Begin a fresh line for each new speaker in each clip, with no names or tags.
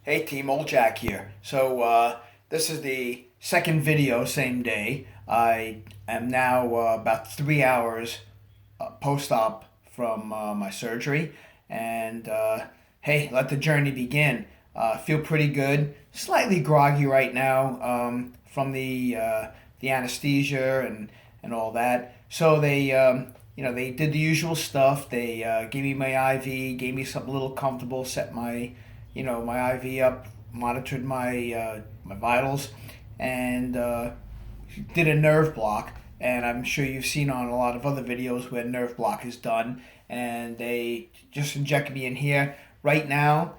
Hey team, old Jack here. This is the second video, same day. I am now about 3 hours post-op from my surgery, and hey, let the journey begin. Feel pretty good. Slightly groggy right now from the anesthesia and all that. So they did the usual stuff. They gave me my IV, gave me something a little comfortable, set my IV up, monitored my vitals, and did a nerve block. And I'm sure you've seen on a lot of other videos where nerve block is done. And they just injected me in here. Right now,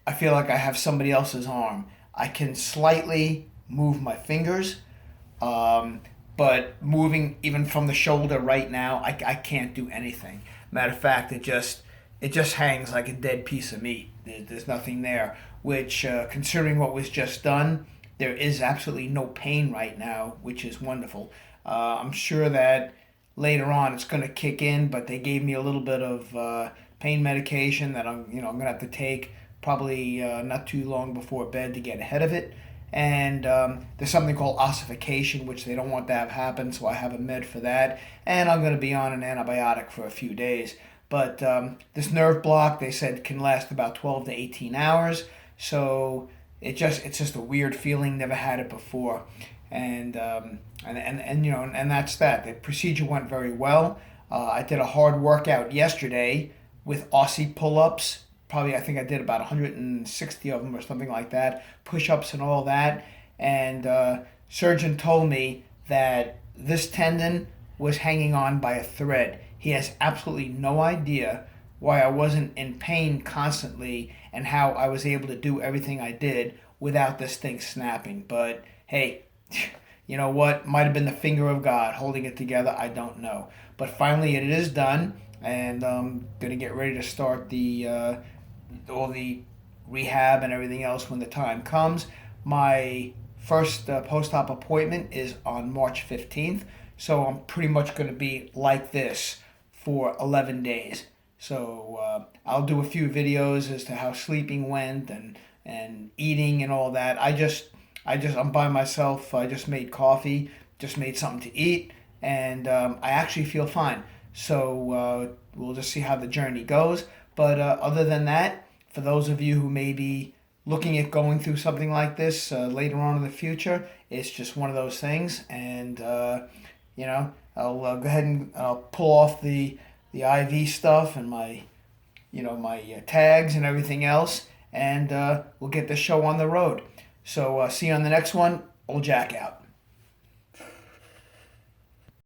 I feel like I have somebody else's arm. I can slightly move my fingers, but moving even from the shoulder right now, I can't do anything. Matter of fact, it just hangs like a dead piece of meat. There's nothing there. Which, considering what was just done, there is absolutely no pain right now, which is wonderful. I'm sure that later on it's going to kick in, but they gave me a little bit of pain medication that I'm going to have to take probably not too long before bed to get ahead of it. And there's something called ossification, which they don't want to have happen, so I have a med for that. And I'm going to be on an antibiotic for a few days. But this nerve block, they said, can last about 12 to 18 hours. So it's just a weird feeling. Never had it before, and that's that. The procedure went very well. I did a hard workout yesterday with Aussie pull-ups. Probably I think I did about 160 of them or something like that. Push-ups and all that. And surgeon told me that this tendon was hanging on by a thread. He has absolutely no idea why I wasn't in pain constantly and how I was able to do everything I did without this thing snapping. But hey, you know what? Might have been the finger of God holding it together. I don't know. But finally, it is done, and I'm gonna get ready to start the all the rehab and everything else when the time comes. My first post-op appointment is on March 15th, so I'm pretty much going to be like this for 11 days. So I'll do a few videos as to how sleeping went and eating and all that. I'm by myself. I just made coffee, just made something to eat, and I actually feel fine. So we'll just see how the journey goes. But other than that, for those of you who may be looking at going through something like this later on in the future, it's just one of those things. And I'll go ahead and I'll pull off the IV stuff and my tags and everything else, and we'll get the show on the road. So see you on the next one. Old Jack out.